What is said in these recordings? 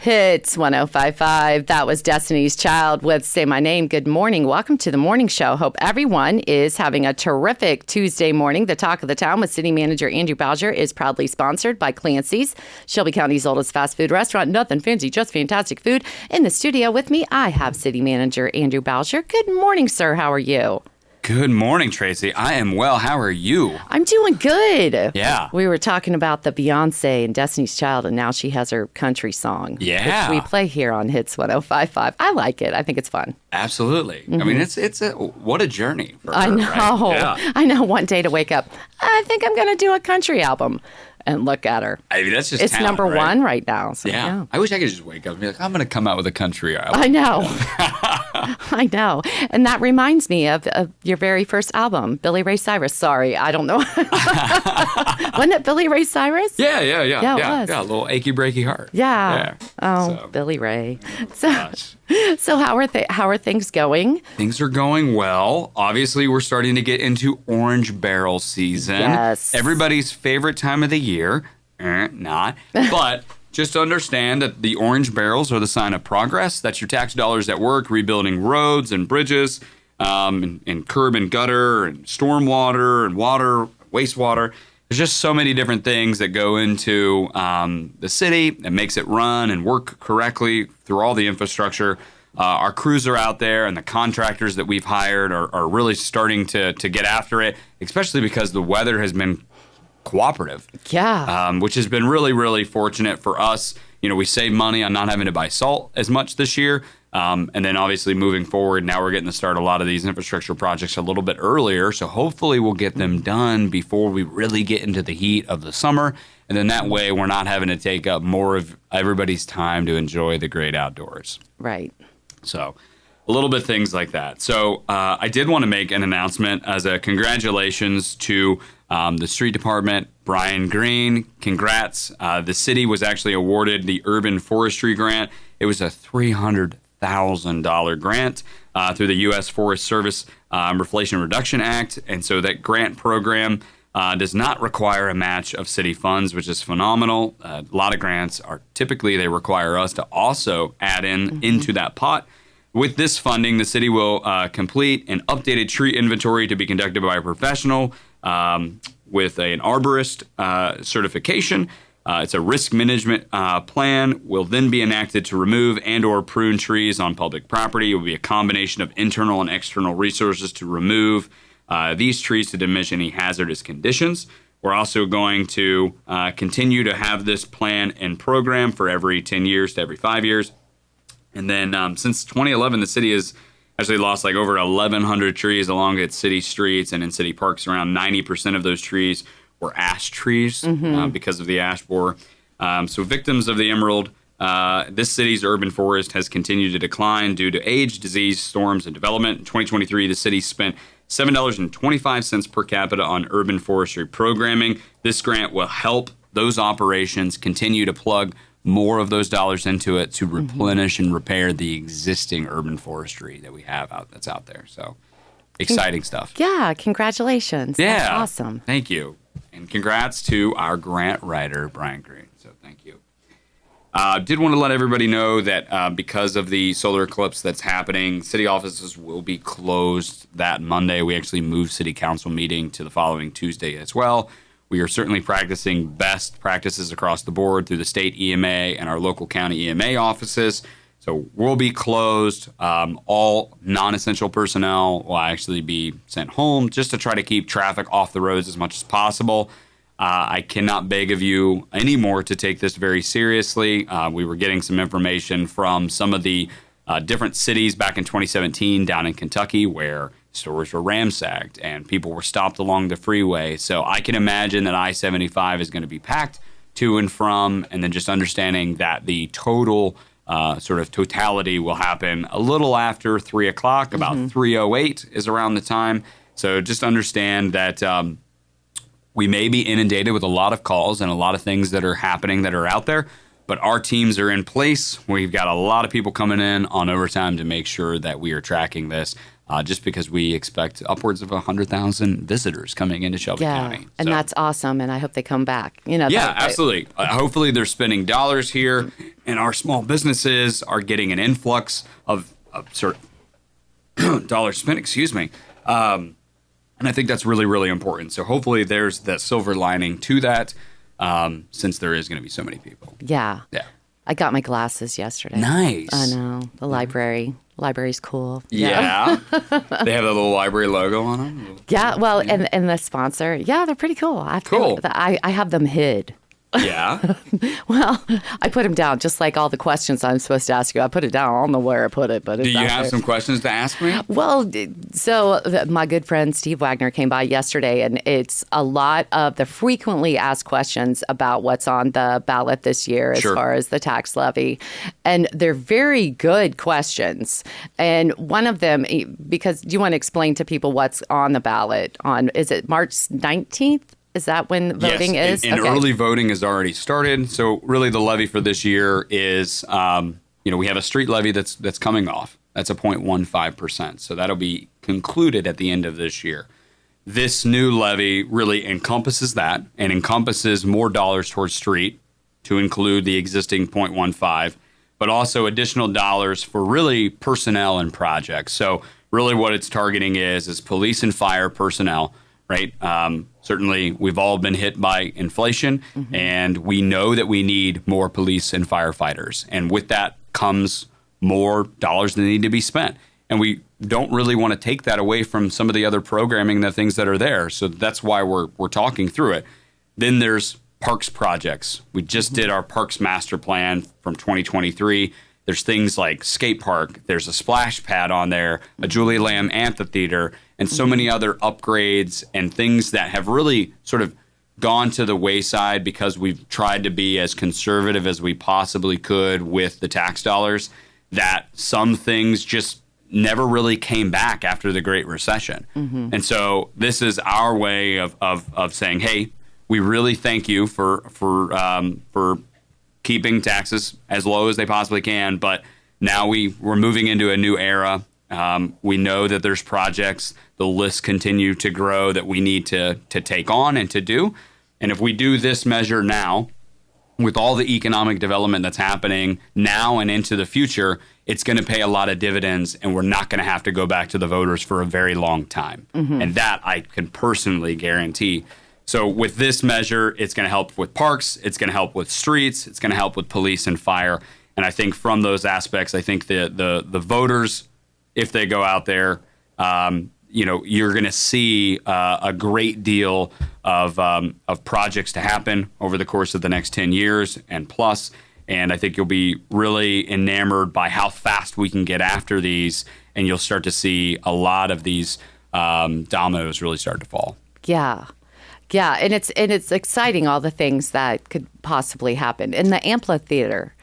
Hits 105.5. That was Destiny's Child with Say My Name. Good morning. Welcome to the morning show. Hope everyone is having a terrific Tuesday morning. The Talk of the Town with City Manager Andrew Bowser is proudly sponsored by Clancy's, Shelby County's oldest fast food restaurant. Nothing fancy, just fantastic food. In the studio with me, I have City Manager Andrew Bowser. Good morning, sir. How are you? Good morning, Tracy. I am well. How are you? I'm doing good. Yeah. We were talking about the Beyonce and Destiny's Child, and now she has her country song. Yeah. Which we play here on Hits 105.5. I like it. I think it's fun. Absolutely. I mean, what a journey for her, I know. right? Yeah. I know. One day to wake up, I think I'm going to do a country album. And look at her. I mean, that's just it's talent, number right? one right now. So, yeah. I wish I could just wake up and be like, I'm going to come out with a country album. I know. I know. And that reminds me of your very first album, Billy Ray Cyrus. Sorry, I don't know. Wasn't it Billy Ray Cyrus? Yeah, it was. Yeah, a little achy breaky heart. Yeah. Oh, so. Billy Ray. So how are things going? Things are going well. Obviously, we're starting to get into orange barrel season. Yes. Everybody's favorite time of the year. Not. But just understand that the orange barrels are the sign of progress. That's your tax dollars at work, rebuilding roads and bridges, and curb and gutter, and stormwater, and water, wastewater. There's just so many different things that go into the city that makes it run and work correctly through all the infrastructure. Our crews are out there, and the contractors that we've hired are really starting to get after it, especially because the weather has been cooperative. Yeah. Which has been really, really fortunate for us. You know, we save money on not having to buy salt as much this year. And then obviously moving forward, now we're getting to start a lot of these infrastructure projects a little bit earlier. So hopefully we'll get them done before we really get into the heat of the summer. And then that way we're not having to take up more of everybody's time to enjoy the great outdoors. Right. So a little bit things like that. So I did want to make an announcement as a congratulations to the street department, Brian Green. Congrats. The city was actually awarded the Urban Forestry Grant. It was a $300,000 grant through the U.S. Forest Service Inflation Reduction Act. And so that grant program does not require a match of city funds, which is phenomenal. A lot of grants they require us to also add into that pot. With this funding, the city will complete an updated tree inventory to be conducted by a professional with an arborist certification. It's a risk management plan, will then be enacted to remove and or prune trees on public property. It will be a combination of internal and external resources to remove these trees to diminish any hazardous conditions. We're also going to continue to have this plan and program for every 10 years to every 5 years. And then since 2011, the city has actually lost like over 1,100 trees along its city streets and in city parks. Around 90% of those trees were ash trees because of the ash borer. So victims of the emerald, this city's urban forest has continued to decline due to age, disease, storms, and development. In 2023, the city spent $7.25 per capita on urban forestry programming. This grant will help those operations continue to plug more of those dollars into it to replenish and repair the existing urban forestry that we have that's out there. So exciting stuff. Yeah, congratulations. Yeah. That's awesome. Thank you. And congrats to our grant writer, Brian Green. So thank you. Did want to let everybody know that because of the solar eclipse that's happening, city offices will be closed that Monday. We actually moved city council meeting to the following Tuesday as well. We are certainly practicing best practices across the board through the state EMA and our local county EMA offices. So we'll be closed. All non-essential personnel will actually be sent home just to try to keep traffic off the roads as much as possible. I cannot beg of you anymore to take this very seriously. We were getting some information from some of the different cities back in 2017 down in Kentucky where stores were ransacked and people were stopped along the freeway. So I can imagine that I-75 is going to be packed to and from, and then just understanding that the total sort of totality will happen a little after 3 o'clock, about 3:08 is around the time. So just understand that we may be inundated with a lot of calls and a lot of things that are happening that are out there, but our teams are in place. We've got a lot of people coming in on overtime to make sure that we are tracking this. Just because we expect upwards of 100,000 visitors coming into Shelby County. And that's awesome, and I hope they come back. Absolutely. Hopefully they're spending dollars here, and our small businesses are getting an influx of sort of dollars spent, excuse me. And I think that's really, really important. So hopefully there's that silver lining to that, since there is going to be so many people. Yeah. Yeah. I got my glasses yesterday. Nice. I know. The library's cool. Yeah. They have the little library logo on them. Yeah. Well, and the sponsor, they're pretty cool. I have them hid. Yeah. Well, I put them down just like all the questions I'm supposed to ask you. I put it down. I don't know where I put it, but it's Do you out have there. some questions to ask me? Well, so my good friend Steve Wagner came by yesterday, and it's a lot of the frequently asked questions about what's on the ballot this year as far as the tax levy. And they're very good questions. And one of them, because do you want to explain to people what's on the ballot is it March 19th? Is that when voting is? And early voting has already started. So really the levy for this year is, we have a street levy that's coming off. That's a 0.15%. So that'll be concluded at the end of this year. This new levy really encompasses that and encompasses more dollars towards street to include the existing 0.15, but also additional dollars for really personnel and projects. So really what it's targeting is police and fire personnel, right? Certainly, we've all been hit by inflation, and we know that we need more police and firefighters. And with that comes more dollars that need to be spent. And we don't really want to take that away from some of the other programming, the things that are there. So that's why we're talking through it. Then there's parks projects. We just did our parks master plan from 2023. There's things like skate park. There's a splash pad on there, a Julie Lamb amphitheater, and so many other upgrades and things that have really sort of gone to the wayside because we've tried to be as conservative as we possibly could with the tax dollars, that some things just never really came back after the Great Recession. And so this is our way of saying, hey, we really thank you for keeping taxes as low as they possibly can, but now we're moving into a new era. We know that there's projects, the lists continue to grow that we need to take on and to do. And if we do this measure now, with all the economic development that's happening now and into the future, it's going to pay a lot of dividends, and we're not going to have to go back to the voters for a very long time. And that I can personally guarantee. So with this measure, it's going to help with parks, it's going to help with streets, it's going to help with police and fire. And I think from those aspects, I think the voters, if they go out there, you're going to see a great deal of projects to happen over the course of the next 10 years and plus. And I think you'll be really enamored by how fast we can get after these, and you'll start to see a lot of these dominoes really start to fall. Yeah. Yeah, and it's exciting, all the things that could possibly happen. In the amphitheater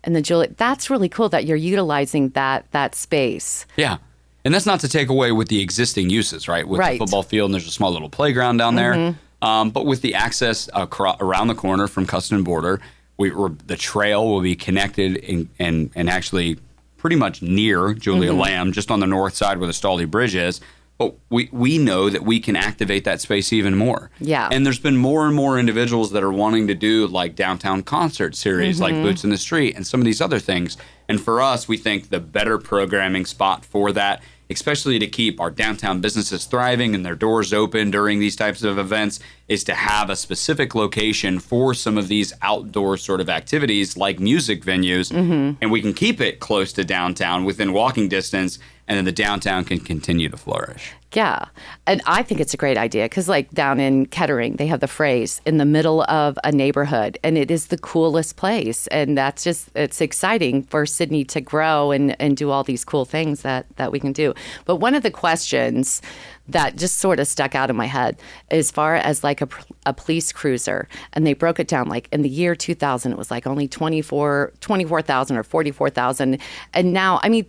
and the Julie, that's really cool that you're utilizing that space. Yeah. And that's not to take away with the existing uses, right? With the football field, and there's a small little playground down there. But with the access around the corner from Custom Border, the trail will be connected and actually pretty much near Julia Lamb, just on the north side where the Staley Bridge is. But we know that we can activate that space even more. Yeah. And there's been more and more individuals that are wanting to do like downtown concert series, like Boots in the Street and some of these other things. And for us, we think the better programming spot for that, especially to keep our downtown businesses thriving and their doors open during these types of events, is to have a specific location for some of these outdoor sort of activities like music venues. And we can keep it close to downtown within walking distance, and then the downtown can continue to flourish. Yeah. And I think it's a great idea because, like, down in Kettering, they have the phrase in the middle of a neighborhood, and it is the coolest place. And that's just, it's exciting for Sydney to grow and do all these cool things that we can do. But one of the questions that just sort of stuck out in my head as far as like a police cruiser, and they broke it down like in the year 2000 it was like only 24,000 or 44,000, and now I mean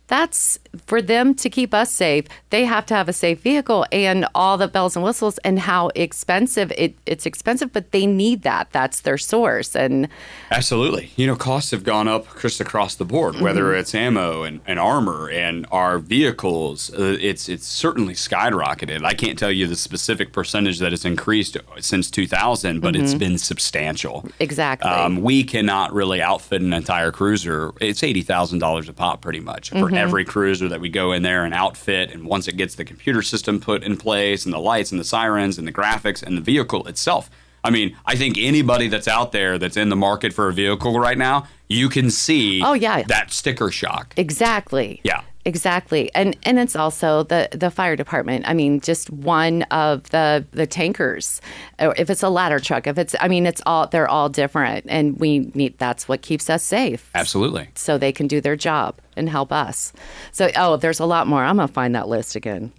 that's for them to keep us safe, they have to have a safe vehicle and all the bells and whistles, and how expensive it's expensive, but they need that's their source. And absolutely, costs have gone up just across the board, whether it's ammo and armor and our vehicles. It's certainly skyrocketed. I can't tell you the specific percentage that has increased since 2000, but it's been substantial. Exactly. We cannot really outfit an entire cruiser. It's $80,000 a pop pretty much for every cruiser that we go in there and outfit. And once it gets the computer system put in place and the lights and the sirens and the graphics and the vehicle itself. I mean, I think anybody that's out there that's in the market for a vehicle right now, you can see that sticker shock. Exactly. Yeah. Exactly. And it's also the fire department. I mean, just one of the tankers, or if it's a ladder truck, they're all different. And that's what keeps us safe. Absolutely. So they can do their job and help us. So, there's a lot more. I'm going to find that list again.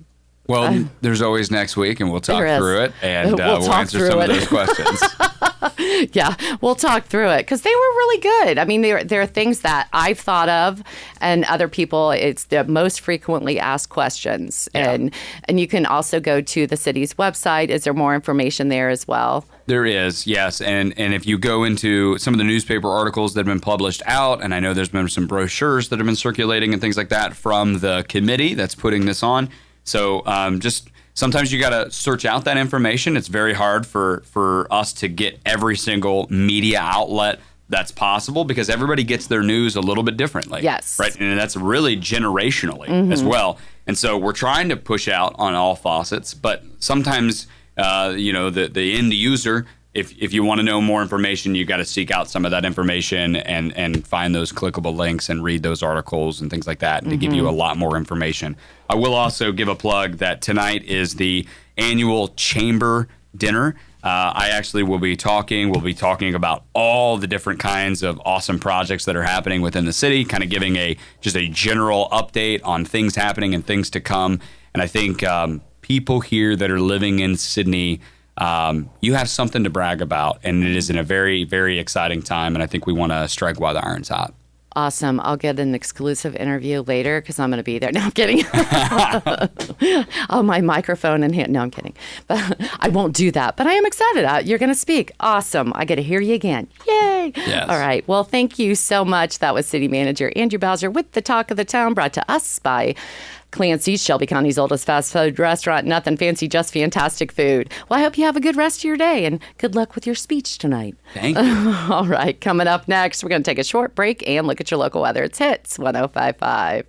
Well, there's always next week, and we'll talk through it, and we'll answer some of those questions. Yeah, we'll talk through it because they were really good. I mean, there are things that I've thought of, and other people, it's the most frequently asked questions. Yeah. And you can also go to the city's website. Is there more information there as well? There is, yes. And if you go into some of the newspaper articles that have been published out, and I know there's been some brochures that have been circulating and things like that from the committee that's putting this on. So just sometimes you got to search out that information. It's very hard for us to get every single media outlet that's possible because everybody gets their news a little bit differently. Yes. Right. And that's really generationally as well. And so we're trying to push out on all faucets, but sometimes, the end user, if you want to know more information, you got to seek out some of that information and find those clickable links and read those articles and things like that and to give you a lot more information. I will also give a plug that tonight is the annual chamber dinner. I actually will be talking about all the different kinds of awesome projects that are happening within the city, kind of giving just a general update on things happening and things to come. And I think people here that are living in Sydney, you have something to brag about, and it is in a very, very exciting time, and I think we want to strike while the iron's hot. Awesome. I'll get an exclusive interview later because I'm going to be there. No, I'm kidding. My microphone in hand. No, I'm kidding. But I won't do that. But I am excited. You're going to speak. Awesome. I get to hear you again. Yay. Yes. All right. Well, thank you so much. That was City Manager Andrew Bowser with the Talk of the Town, brought to us by Clancy's, Shelby County's oldest fast food restaurant. Nothing fancy, just fantastic food. Well, I hope you have a good rest of your day, and good luck with your speech tonight. Thank you. All right, coming up next, we're going to take a short break and look at your local weather. It's Hits 105.5.